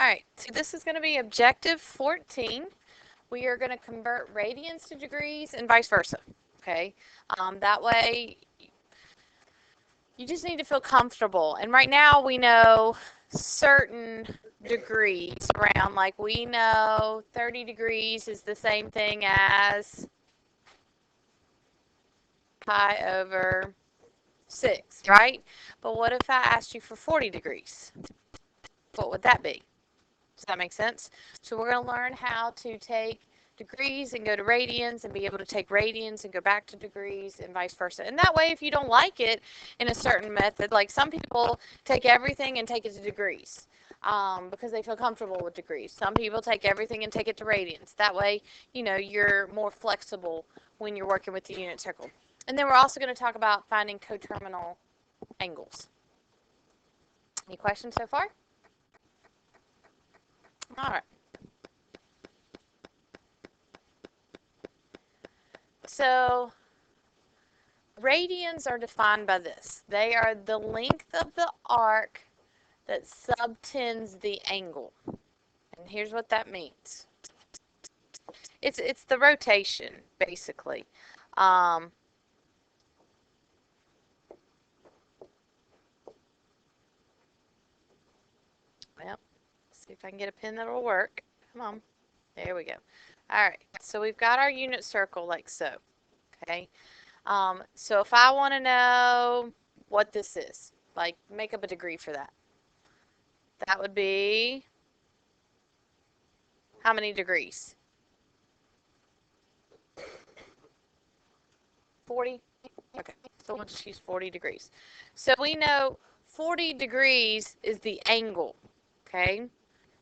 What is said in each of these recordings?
All right, so this is going to be objective 14. We are going to convert radians to degrees and vice versa. Okay, that way you just need to feel comfortable. And right now we know certain degrees around, like we know 30 degrees is the same thing as pi over 6, right? But what if I asked you for 40 degrees? What would that be? Does that make sense? So we're going to learn how to take degrees and go to radians and be able to take radians and go back to degrees and vice versa. And that way, if you don't like it in a certain method, like some people take everything and take it to degrees because they feel comfortable with degrees. Some people take everything and take it to radians. That way, you know, you're more flexible when you're working with the unit circle. And then we're also going to talk about finding coterminal angles. Any questions so far? All right. So radians are defined by this. They are the length of the arc that subtends the angle. And here's what that means. It's the rotation, basically. Well, see if I can get a pen that'll work. Come on. There we go. All right. So we've got our unit circle like so. Okay. So if I want to know what this is, like make up a degree for that. That would be how many degrees? 40? Okay, so we'll just use 40 degrees. So we know 40 degrees is the angle, okay?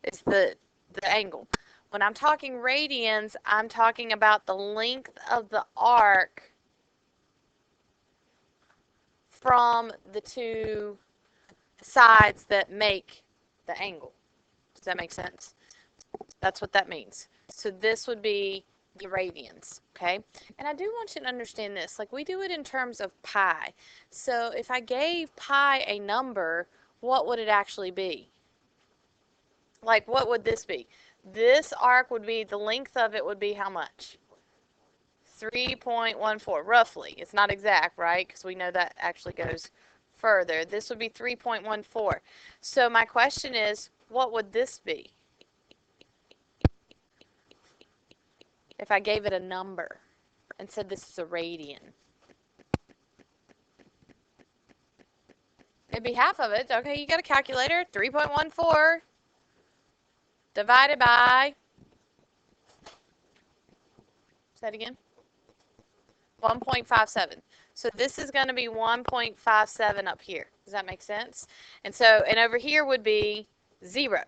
It's the angle. When I'm talking radians, I'm talking about the length of the arc from the two sides that make the angle. Does that make sense? That's what that means. So this would be the radians, okay? And I do want you to understand this. Like we do it in terms of pi. So if I gave pi a number, what would it actually be? Like what would this be? This arc would be, the length of it would be how much? 3.14, roughly. It's not exact, right? Because we know that actually goes further. This would be 3.14. So my question is, what would this be? If I gave it a number and said this is a radian. It'd be half of it. Okay, you got a calculator. 3.14 divided by, say that again, 1.57. So this is going to be 1.57 up here. Does that make sense? And so, and over here would be 0,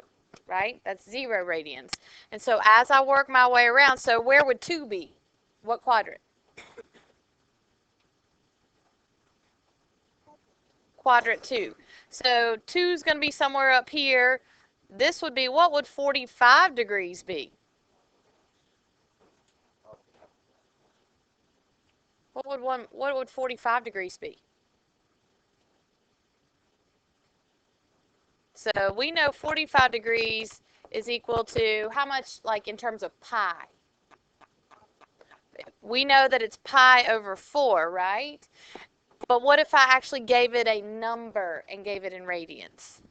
right? That's 0 radians. And so as I work my way around, so where would 2 be? What quadrant? Quadrant 2. So 2 is going to be somewhere up here. This would be, what would 45 degrees be? What would 45 degrees be? So we know 45 degrees is equal to how much, like in terms of pi? We know that it's pi over 4, right? But what if I actually gave it a number and gave it in radians?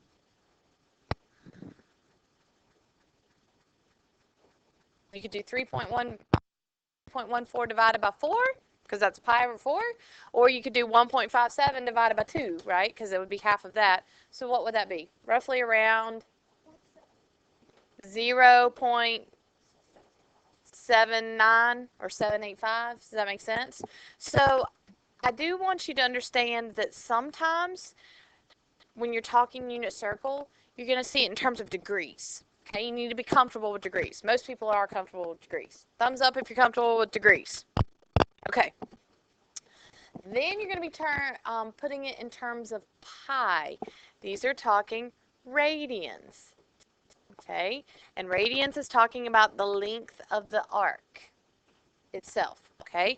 You could do 3.14 divided by 4, because that's pi over 4. Or you could do 1.57 divided by 2, right? Because it would be half of that. So what would that be? Roughly around 0.79 or 785. Does that make sense? So I do want you to understand that sometimes when you're talking unit circle, you're going to see it in terms of degrees. Okay, you need to be comfortable with degrees. Most people are comfortable with degrees. Thumbs up if you're comfortable with degrees. Okay. Then you're going to be putting it in terms of pi. These are talking radians. Okay, and radians is talking about the length of the arc itself. Okay,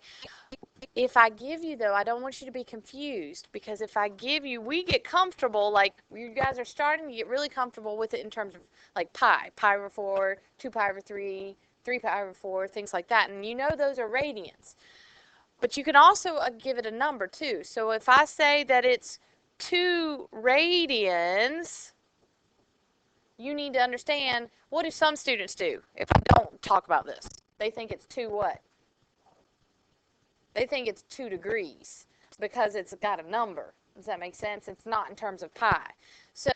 If I give you, though, I don't want you to be confused, because if I give you, we get comfortable, like you guys are starting to get really comfortable with it in terms of like pi over 4, 2 pi over 3, 3 pi over 4, things like that. And you know those are radians. But you can also give it a number too. So if I say that it's 2 radians, you need to understand, what do some students do if I don't talk about this? They think it's 2 what? They think it's 2 degrees because it's got a number. Does that make sense? It's not in terms of pi. So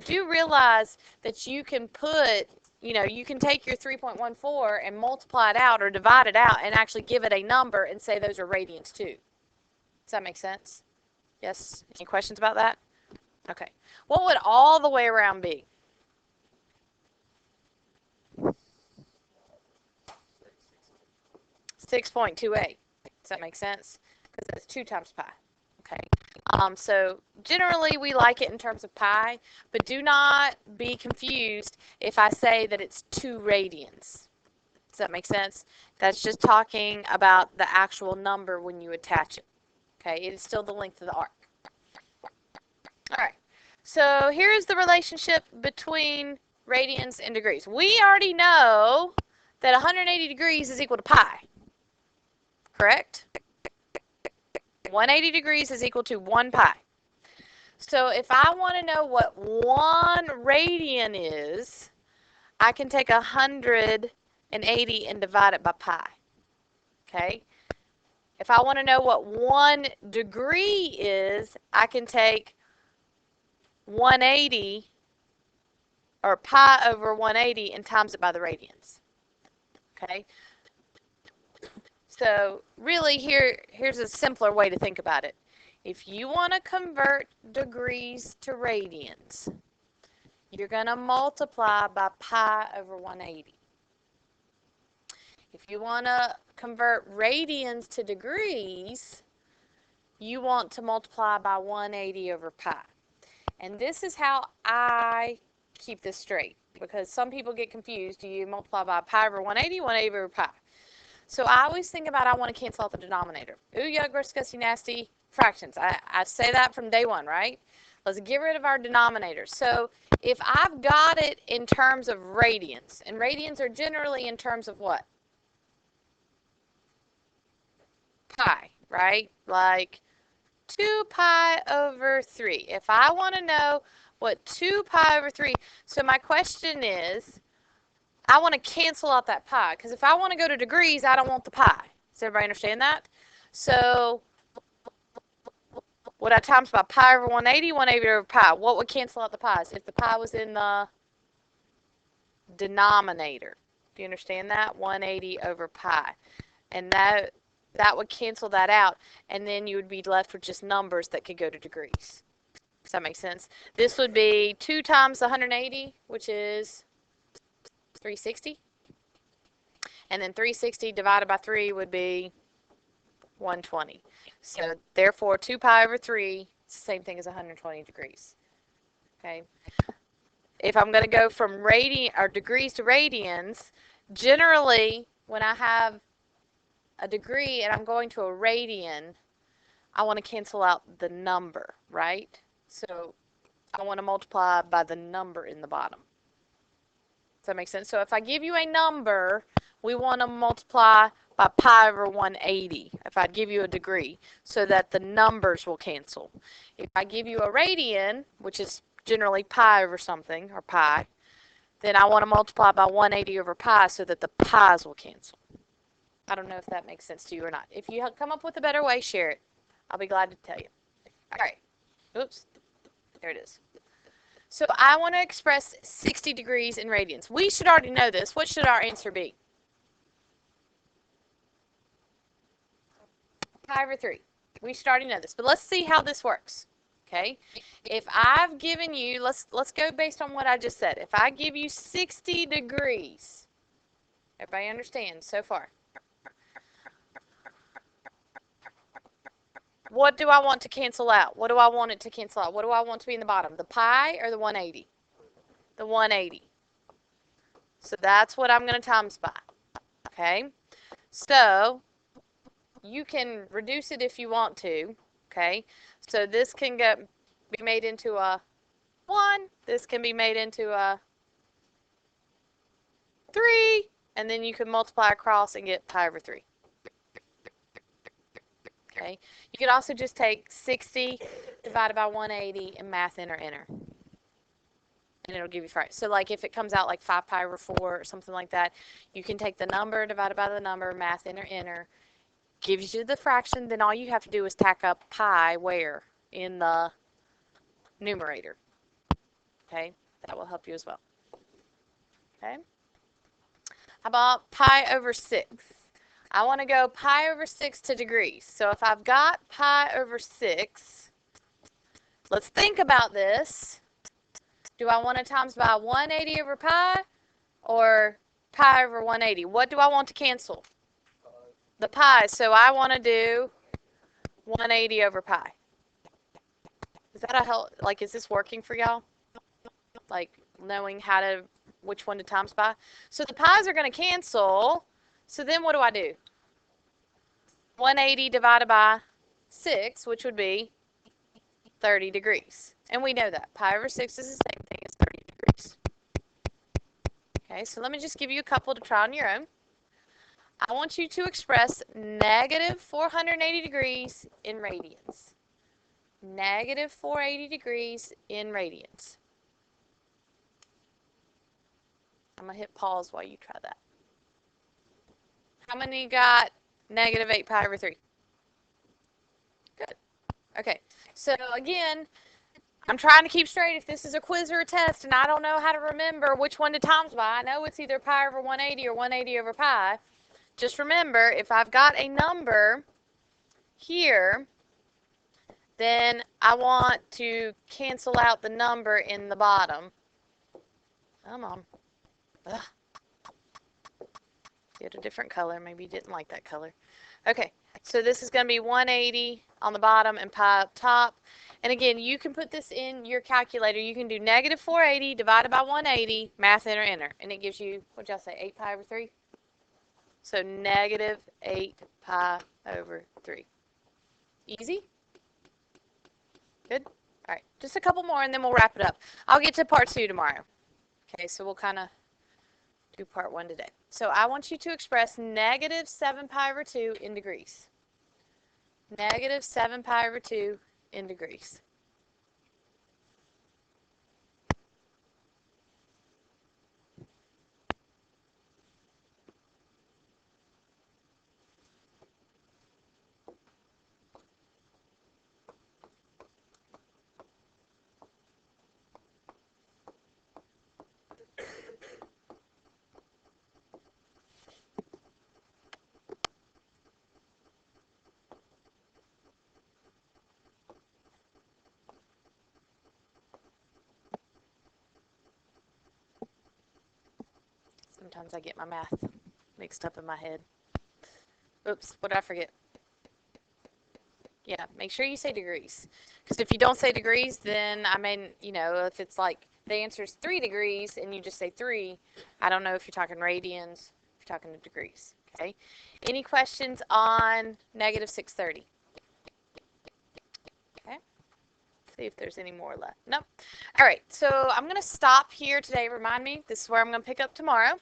do realize that you can put, you can take your 3.14 and multiply it out or divide it out and actually give it a number and say those are radians too. Does that make sense? Yes? Any questions about that? Okay. What would all the way around be? 6.28. Does that make sense? Because that's 2 times pi. Okay. So generally we like it in terms of pi, but do not be confused if I say that it's 2 radians. Does that make sense? That's just talking about the actual number when you attach it. Okay, it is still the length of the arc. All right, so here's the relationship between radians and degrees. We already know that 180 degrees is equal to pi, correct? 180 degrees is equal to 1 pi. So if I want to know what 1 radian is, I can take 180 and divide it by pi. Okay? If I want to know what 1 degree is, I can take 180 or pi over 180 and times it by the radians. Okay? So really here's a simpler way to think about it. If you want to convert degrees to radians, you're going to multiply by pi over 180. If you want to convert radians to degrees, you want to multiply by 180 over pi. And this is how I keep this straight, because some people get confused. Do you multiply by pi over 180, 180 over pi? So I always think about, I want to cancel out the denominator. Ooh, yuck, disgusting, nasty fractions. I say that from day one, right? Let's get rid of our denominator. So if I've got it in terms of radians, and radians are generally in terms of what? Pi, right? Like 2 pi over 3. If I want to know what 2 pi over 3, so my question is, I want to cancel out that pi, because if I want to go to degrees, I don't want the pi. Does everybody understand that? So would I times by pi over 180, 180 over pi? What would cancel out the pi's? If the pi was in the denominator. Do you understand that? 180 over pi. And that would cancel that out, and then you would be left with just numbers that could go to degrees. Does that make sense? This would be 2 times 180, which is 360. And then 360 divided by 3 would be 120. So therefore 2 pi over 3 is the same thing as 120 degrees. Okay. If I'm going to go from degrees to radians, generally when I have a degree and I'm going to a radian, I want to cancel out the number, right? So I want to multiply by the number in the bottom. Does that make sense? So if I give you a number, we want to multiply by pi over 180 if I give you a degree, so that the numbers will cancel. If I give you a radian, which is generally pi over something, or pi, then I want to multiply by 180 over pi so that the pi's will cancel. I don't know if that makes sense to you or not. If you come up with a better way, share it. I'll be glad to tell you. All right. Oops. There it is. So I want to express 60 degrees in radians. We should already know this. What should our answer be? Pi over 3. We should already know this. But let's see how this works. Okay? If I've given you, let's go based on what I just said. If I give you 60 degrees, everybody understands so far? What do I want to cancel out? What do I want it to cancel out? What do I want to be in the bottom? The pi or the 180? The 180. So that's what I'm going to times by. Okay? So you can reduce it if you want to, okay? So this can be made into a 1. This can be made into a 3. And then you can multiply across and get pi over 3. Okay. You could also just take 60 divided by 180 and math enter. And it'll give you right. So like if it comes out like 5 pi over 4 or something like that, you can take the number divided by the number, math enter, gives you the fraction, then all you have to do is tack up pi where? In the numerator. Okay? That will help you as well. Okay? How about pi over 6? I want to go pi over 6 to degrees. So if I've got pi over 6, let's think about this. Do I want to times by 180 over pi or pi over 180? What do I want to cancel? The pi. So I want to do 180 over pi. Is that a help? Like, is this working for y'all? Like, knowing which one to times by? So the pi's are going to cancel. So then what do I do? 180 divided by 6, which would be 30 degrees. And we know that. Pi over 6 is the same thing as 30 degrees. Okay, so let me just give you a couple to try on your own. I want you to express negative 480 degrees in radians. Negative 480 degrees in radians. I'm going to hit pause while you try that. How many got negative 8 pi over 3? Good. Okay, so again, I'm trying to keep straight if this is a quiz or a test and I don't know how to remember which one to times by. I know it's either pi over 180 or 180 over pi. Just remember, if I've got a number here, then I want to cancel out the number in the bottom. Come on. Ugh. Get a different color. Maybe you didn't like that color. Okay, so this is going to be 180 on the bottom and pi up top. And again, you can put this in your calculator. You can do negative 480 divided by 180, math enter. And it gives you, what'd y'all say, 8 pi over 3? So negative 8 pi over 3. Easy? Good? All right, just a couple more and then we'll wrap it up. I'll get to part 2 tomorrow. Okay, so we'll kind of do part 1 today. So I want you to express negative 7 pi over 2 in degrees. Negative 7 pi over 2 in degrees. Sometimes I get my math mixed up in my head. Oops, what did I forget? Yeah, make sure you say degrees. Because if you don't say degrees, then I mean, if it's like the answer is 3 degrees and you just say 3, I don't know if you're talking radians, if you're talking degrees. Okay. Any questions on negative 630? Okay. See if there's any more left. Nope. All right. So I'm going to stop here today. Remind me, this is where I'm going to pick up tomorrow.